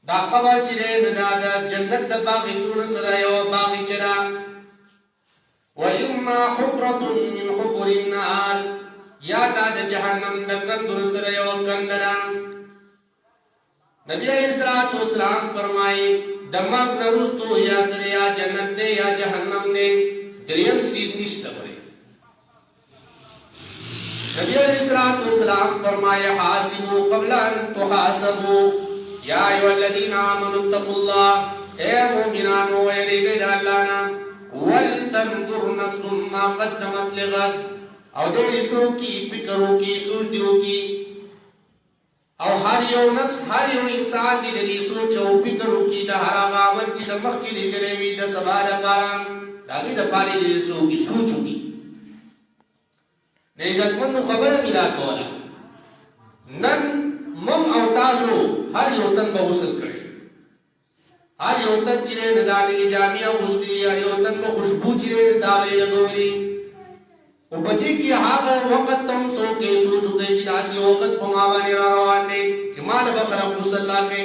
دا قبر چره ندا جنت دا باغچون سره یو باغچرا وَإِمَّا حُفْرَةٌ مِّنْ حُفُرِ النَّارِ یا دا جہنم دا کندر سره یو کندرا. نبی علیہ السلام فرمائے دماغ نرستو یا سره یا جنت دے یا جہنم دے دریم سیز نشتا ہوئے. نبی علیہ السلام فرمائے حاسبو قبل ان تحاسبو یا ایوہ الذین آمنوا اتقوا اللہ اے مومنانو ویرے گئی اللہ وَلْتَنْظُرْ نَفْسٌ مَا قَدَّمَتْ لِغَدْ او دے سو کی فکروں کی سوچوں کی او ہر یو نفس ہر یو انسان دی دی سوچوں فکروں کی دا ہر آغا عمل کی دا مخی لی گریوی دا سبا دا پارا داگی دا پاری دی سو کی سوچوں کی نیزت مندو خبر ملا کولا نن مم او تاسو ہر یو تن با غسل کرے ہر یو تن چرے ندانی جامعہ غسلی ہر یو تن با خوشبو چرے نداوے لگولی و بدی کی حاق وقت تم سو کے سوچو کے جناسی وقت پماوانی روان دے کہ ماں بخرا غسل لا کے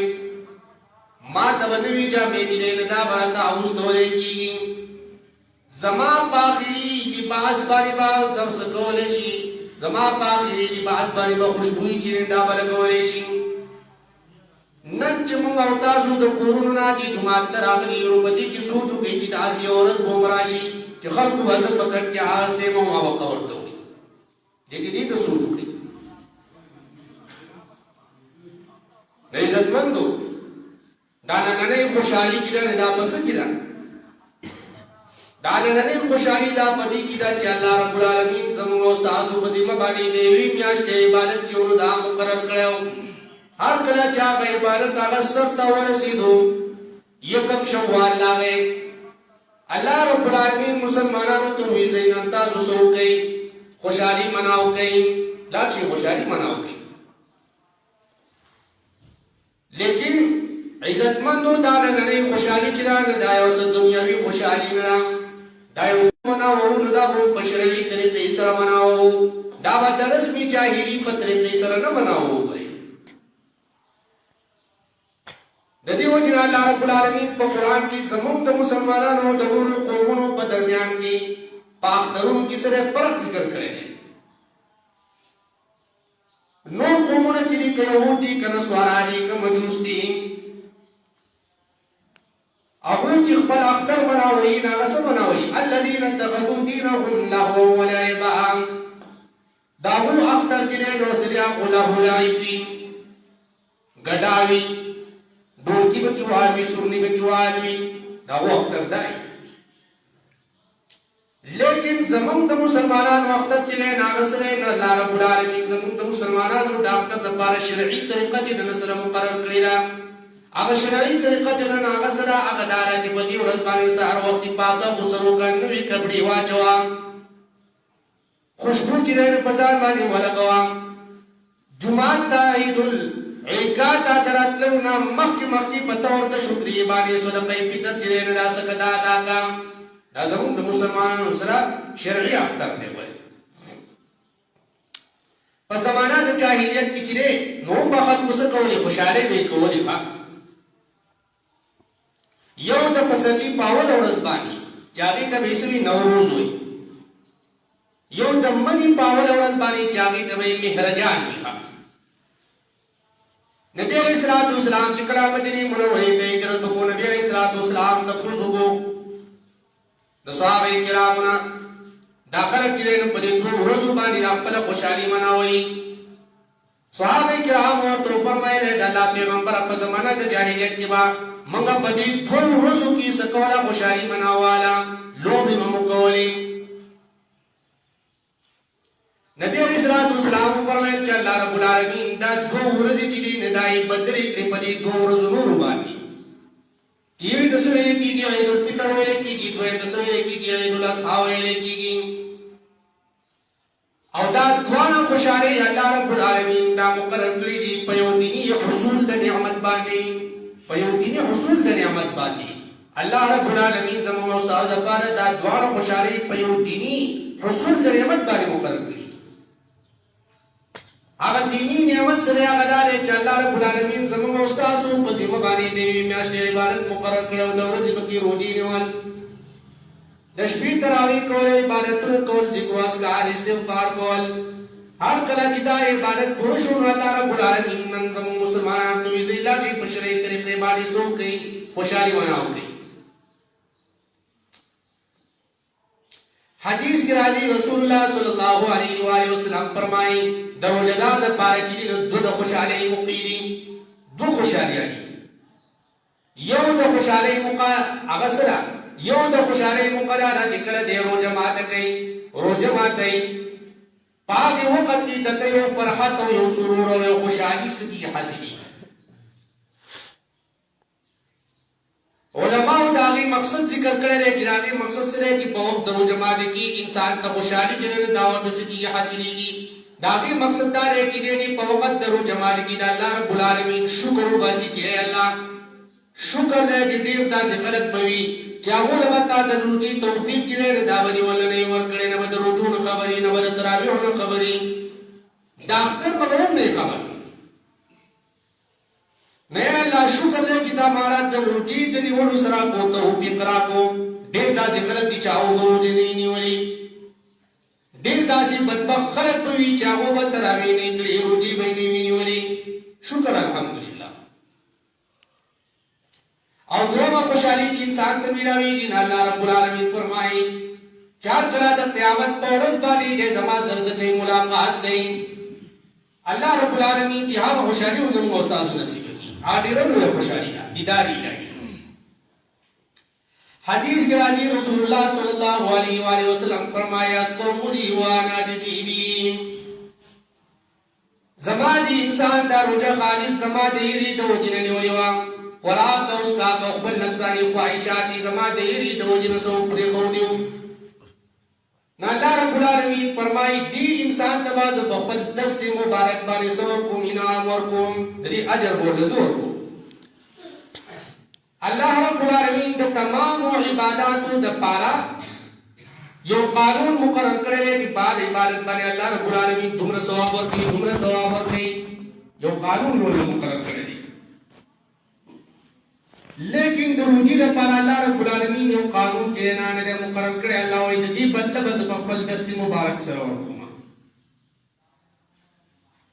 ماں تبنوی جامعہ چرے ندا برتا حسدولے کی گی زمان پاخری لباس باری با زم سکولے شی زمان پاخری لباس باری با خوشبوئی چرے ندا برگولے شی نن چمنگ اوتاسو دا قروننا کی جماعت در آگری روپتی کی سوچو گئی کی تاسی عورت بومراشی کہ خلق کو حضرت پکڑ کے آس دے ماں وقت ورطا ہوئی لیکن یہ تو سوچو گئی نیزت مندو دانا ننے خوشحالی کی دا ندا پسند کی دا دانا ننے خوشحالی دا پدی کی دا چا اللہ رب العالمین زمون استاسو بزی مبانی دیوی میاشتے عبادت چون دا مقرر کرے ہو ہر کلا چاہا عبادت آگا سرطا ورسیدو یکم شوال لاغے اللہ رب العالمین مسلمانانو تو ہوئی زینانتا زسو گئی خوشحالی مناو گئی لاکشی خوشحالی مناو گئی لیکن عزت مندو دانا ننے خوشحالی چلانا دائیو سے دنیاوی خوشحالی ننا دائیو مناو ندا بہت بشرعی طریقے سر مناو دعوت رسمی جاہیلی پتریقے سر نہ مناو گئی ندی وجنا اللہ رب العالمین پا قرآن کی زمون دا مسلمانانو دور قومنو پا درمیان کی پاخترون کی سر فرق ذکر کرے ہیں. نو قومنو چلی کہ یہودی کہ نسوارا دی کہ مجوس دی اول چی خپل اختر مناوئی ناغس مناوئی الذین اتخذوا دینهم لهوا ولعبا داو اختر چلے نو سریا قلہ لعبی گڑاوی ڈولکی بکی والوی سرنی بکی والوی دا وقت دائی لیکن زمان دا مسلمانان وقت چلے ناغسرے اللہ رب العالمین زمان دا مسلمانان دا وقت دبار شرعی طریقہ چی نصر مقرر کریلا اگر شرعی طریقہ چی ناغسرہ اگر دارا چی بدی و رزبانی سہر وقتی پاسا بسرو کا نوی کبڑی واچوا خوشبو چی رہن پزار مانی ولگوا جماعت دا عید عیدگاہ تا درات لونا مخی بطور دا شکری بانی صدقی پیتت جرین دا سکتا دا کام دا زمون دا مسلمانان اسرا شرعی اختر دے بھائی پس زمانہ دا جاہیلیت کی چرے نو بخت کسکولی خوشارے بے کولی خواہ یو دا پسندی پاول اور رزبانی چاگی دا بیسوی نوروز ہوئی یو دا منی پاول اور رزبانی چاگی دا بے مہرجان بھی خواہ نبی علیہ السلام جکرہ مدینی منوری دے جرتو کو نبی علیہ السلام تقرزو کو نصحابہ کرامنا داخل چلین پدی دو رزو بانی راپل خوشحالی مناوئی صحابہ کرامو تو فرمائے لے اللہ پیغمبر اپا زمانہ دا جاہلیت کی با منگا پدی دو رزو کی سکولا خوشحالی مناوالا لوبی ممکولی نبی علیہ السلام فرمائے کہ اللہ رب العالمین دا دو رزی چلی ندائی بدری کری پدی دو رزو نور بانی چیوی دسوئے کی گی عید الفطر ویلے کی گی دوئے دسوئے کی گی عید الاضحیٰ ویلے کی گی او دا دوانا خوشحالی اللہ رب العالمین دا مقرر کری دی پیودینی حصول دا نعمت بانی پیودینی حصول دا نعمت بانی اللہ رب العالمین زمان استاد پارا دا دوانا خوشحالی پیودینی حصول دا نعمت بانی مقرر کری هغه دینی نعمت سره هغه دار چې الله رب العالمین زموږ او تاسو په ذمہ باندې دی میاشتې عبادت مقرر کړو د ورځې پکې روزي نیول د شپې تراویح کول عبادتونه کول ذکر او اذکار استغفار کول هر کله چې دا عبادت پوره شو الله رب العالمین نن زموږ مسلمانانو ته ویلا چې په شرعي طریقې باندې څوک کوي خوشالي وناوي حدیث کې راځي رسول الله صلی الله علیه و آله وسلم فرمایي د روزدار د پاره چې د خوشالۍ مقیدي دو خوشالۍ یو د خوشالۍ موقع هغه سره یو د خوشالۍ موقع دا چې کله د روزه ماته پاک وخت کې د یو فرحت او یو سرور او یو خوشالۍ سکی حاصلې علماء دا غي مقصد ذکر کړی دی چې راغي مقصد سره چې په وخت د روزه ماته کې انسان ته خوشالۍ جنن داوت سکی حاصلېږي دا غي مقصد دا دی چې دې په وخت د روزه ماته کې د الله رب العالمین شکر وباسي چې الله شکر دې چې دې تاسو خلق بوي چې هغه له وتا د روزي توفیق چې دا باندې ولنه ورکړي نه د روزونو خبري نه د تراویحونو خبري ډاکټر مګر نه خبر نه الله شکر دې چې دا مارا د روزي د نیولو سره کو توفیق راکو دې تاسو خلق چې هغه روزي نه نیولي دې تاسو بدبخت خلق بوي چې هغه به تراویح نه کړی روزي به نه نیولي شکر الحمدلله او دوما خوشحالی چې انسان ته ملاويږي نه الله رب العالمین فرمایي چار کله د قیامت په ورځ باندې د زما سره ملاقات دی الله رب العالمین دې هغه خوشحالي موږ استاد نصیب کړي اډیرو خوشحالي دیداری لري حدیث کې راځي رسول الله صلی الله علیه و آله وسلم فرمایا صوم لی وانا جزیبی زما دې انسان دا روزه خالص زما دې ری د وجنه نیویوا خوراک د استاد او خپل نفسانی خواهشات زما د یری د وجنه سو پرې خو دیو نه الله رب العالمین فرمایي دی انسان ته باز په خپل دست مبارک باندې سو کوم انعام ورکوم دې اجر ورته زور الله رب العالمین د تمام عبادتو د پاره یو قانون مقرر کړی چې بعد عبادت باندې الله رب العالمین دومره ثواب ورکړي یو قانون مقرر کړی لیکن د روزي لپاره الله رب العالمین یو قانون چې نه مقرر کړی الله وايي د دې بدله به په خپل دست مبارک سره ورکوم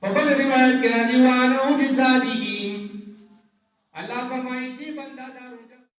په بل روایت کې راځي وانه او جزابهم الله فرمایي دې بندا